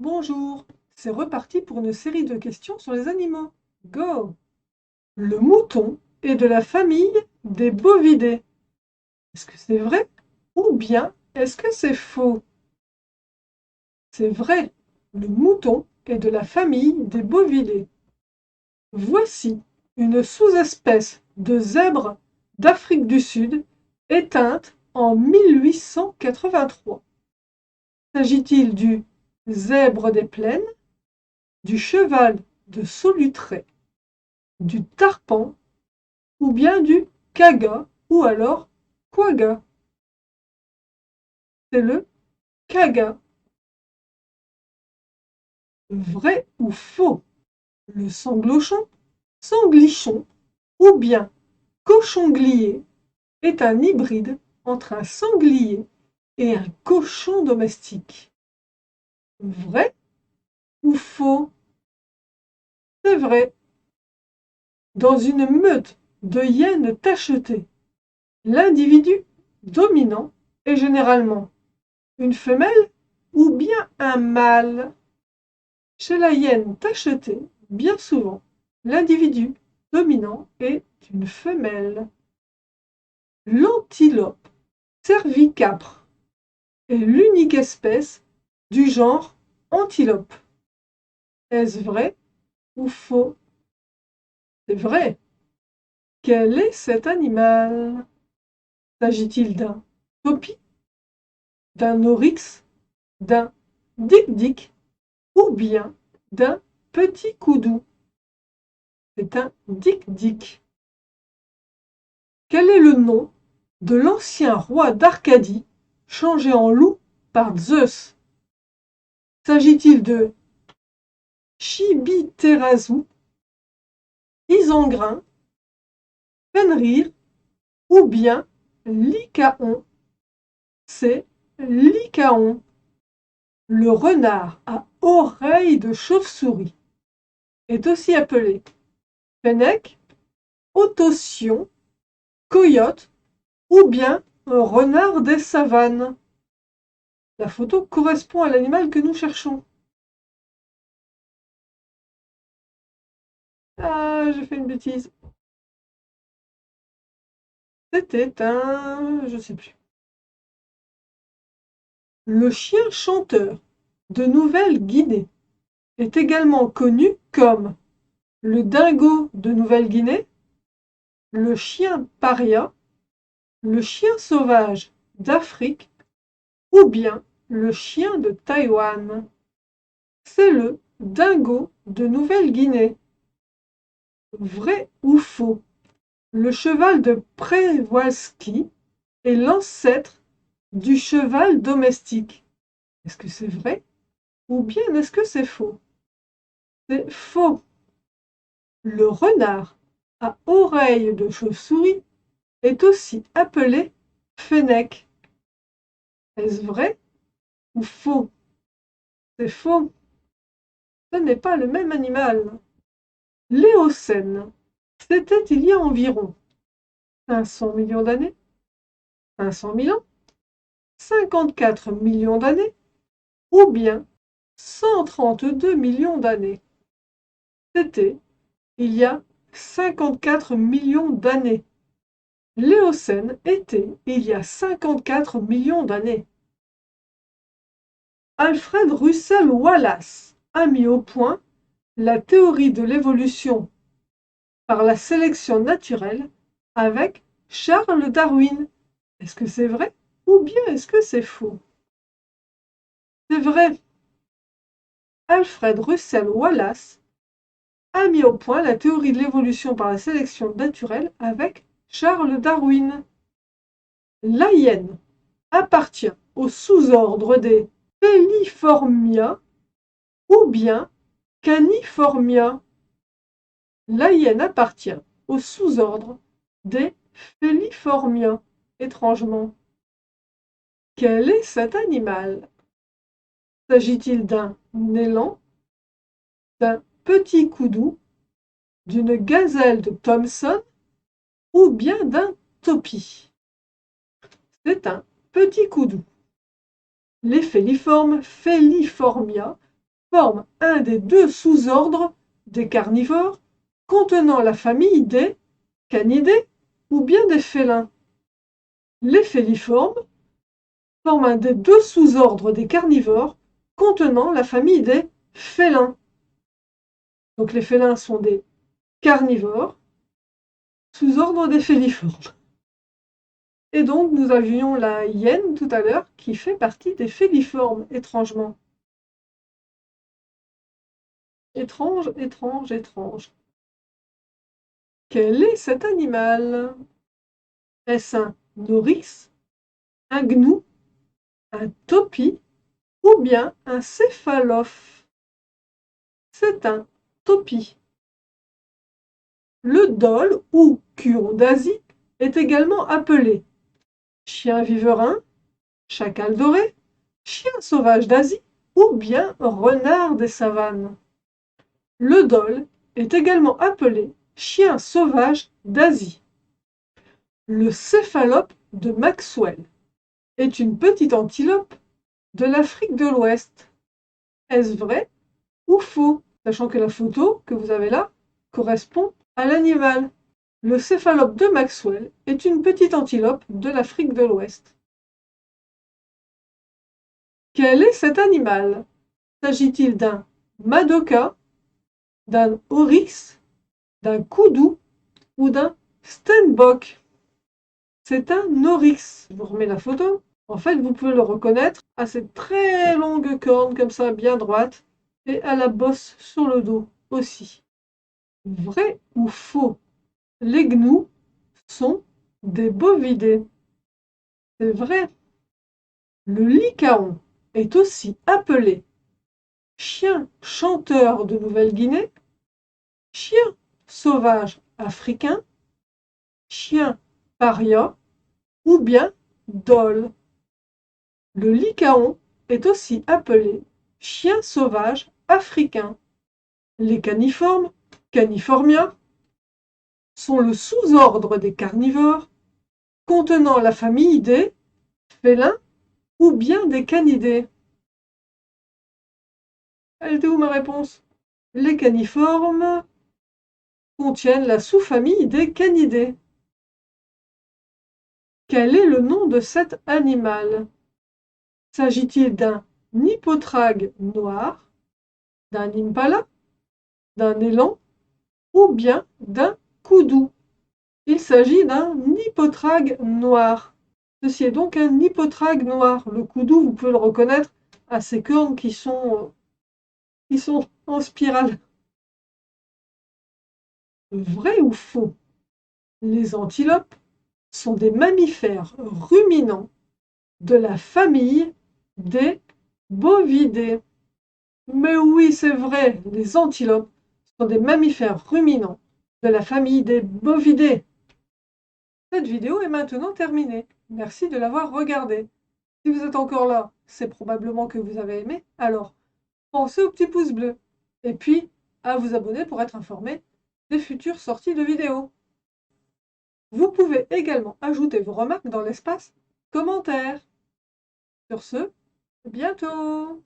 Bonjour, c'est reparti pour une série de questions sur les animaux. Go! Le mouton est de la famille des bovidés. Est-ce que c'est vrai ou bien est-ce que c'est faux? C'est vrai, le mouton est de la famille des bovidés. Voici une sous-espèce de zèbre d'Afrique du Sud éteinte en 1883. S'agit-il du zèbre des plaines, du cheval de Solutré, du tarpan ou bien du kaga ou alors quagga? C'est le kaga. Vrai ou faux? Le sanglochon, sanglichon ou bien cochonglier est un hybride entre un sanglier et un cochon domestique. Vrai ou faux? C'est vrai. Dans une meute de hyènes tachetées, l'individu dominant est généralement une femelle ou bien un mâle. Chez la hyène tachetée, bien souvent, l'individu dominant est une femelle. L'antilope cervicapre est l'unique espèce du genre antilope. Est-ce vrai ou faux? C'est vrai. Quel est cet animal? S'agit-il d'un topi, d'un oryx, d'un dik-dik ou bien d'un petit coudou? C'est un dik-dik. Quel est le nom de l'ancien roi d'Arcadie changé en loup par Zeus? S'agit-il de Chibi-Térazou, Isengrin, Fenrir ou bien Lycaon? C'est Lycaon. Le renard à oreille de chauve-souris est aussi appelé fennec, autossion, coyote ou bien renard des savanes. La photo correspond à l'animal que nous cherchons. Ah, j'ai fait une bêtise. C'était un... je sais plus. Le chien chanteur de Nouvelle-Guinée est également connu comme le dingo de Nouvelle-Guinée, le chien paria, le chien sauvage d'Afrique ou bien le chien de Taïwan. C'est le dingo de Nouvelle-Guinée. Vrai ou faux? Le cheval de Przewalski est l'ancêtre du cheval domestique. Est-ce que c'est vrai ou bien est-ce que c'est faux? C'est faux. Le renard à oreille de chauve-souris est aussi appelé fennec. Est-ce vrai ou faux? C'est faux. Ce n'est pas le même animal. L'Éocène, c'était il y a environ 500 millions d'années, 500 000 ans, 54 millions d'années ou bien 132 millions d'années. C'était il y a 54 millions d'années. L'Éocène était il y a 54 millions d'années. Alfred Russel Wallace a mis au point la théorie de l'évolution par la sélection naturelle avec Charles Darwin. Est-ce que c'est vrai ou bien est-ce que c'est faux? C'est vrai. Alfred Russel Wallace a mis au point la théorie de l'évolution par la sélection naturelle avec Charles Darwin. La hyène appartient au sous-ordre des Feliformia ou bien Caniformia. La hyène appartient au sous-ordre des Feliformia, étrangement. Quel est cet animal? S'agit-il d'un élan, d'un petit coudou, d'une gazelle de Thomson ou bien d'un topi? C'est un petit coudou. Les féliformes Feliformia forment un des deux sous-ordres des carnivores contenant la famille des canidés ou bien des félins. Les féliformes forment un des deux sous-ordres des carnivores contenant la famille des félins. Donc les félins sont des carnivores, sous-ordre des féliformes. Et donc nous avions la hyène tout à l'heure qui fait partie des féliformes, étrangement. Étrange, étrange, étrange. Quel est cet animal? Est-ce un oryx, un gnou, un topi ou bien un céphalophe? C'est un topi. Le dhole ou cuon d'Asie est également appelé chien viverin, chacal doré, chien sauvage d'Asie ou bien renard des savanes. Le dhole est également appelé chien sauvage d'Asie. Le céphalope de Maxwell est une petite antilope de l'Afrique de l'Ouest. Est-ce vrai ou faux? Sachant que la photo que vous avez là correspond à l'animal. Le céphalope de Maxwell est une petite antilope de l'Afrique de l'Ouest. Quel est cet animal? S'agit-il d'un madoka, d'un oryx, d'un koudou ou d'un steenbok? C'est un oryx. Je vous remets la photo. En fait, vous pouvez le reconnaître à ses très longues cornes comme ça, bien droites, et à la bosse sur le dos aussi. Vrai ou faux? Les gnous sont des bovidés. C'est vrai. Le lycaon est aussi appelé chien chanteur de Nouvelle-Guinée, chien sauvage africain, chien paria ou bien dhole. Le lycaon est aussi appelé chien sauvage africain. Les caniformes, Caniformia, sont le sous-ordre des carnivores contenant la famille des félins ou bien des canidés. Elle était où ma réponse? Les caniformes contiennent la sous-famille des canidés. Quel est le nom de cet animal? S'agit-il d'un hippotrague noir, d'un impala, d'un élan ou bien d'un koudou? Il s'agit d'un hippotrague noir. Ceci est donc un hippotrague noir. Le koudou, vous pouvez le reconnaître à ses cornes qui sont en spirale. Vrai ou faux? Les antilopes sont des mammifères ruminants de la famille des bovidés. Mais oui, c'est vrai, les antilopes sont des mammifères ruminants de la famille des bovidés. Cette vidéo est maintenant terminée. Merci de l'avoir regardée. Si vous êtes encore là, c'est probablement que vous avez aimé. Alors, pensez au petit pouce bleu. Et puis, à vous abonner pour être informé des futures sorties de vidéos. Vous pouvez également ajouter vos remarques dans l'espace commentaires. Sur ce, à bientôt!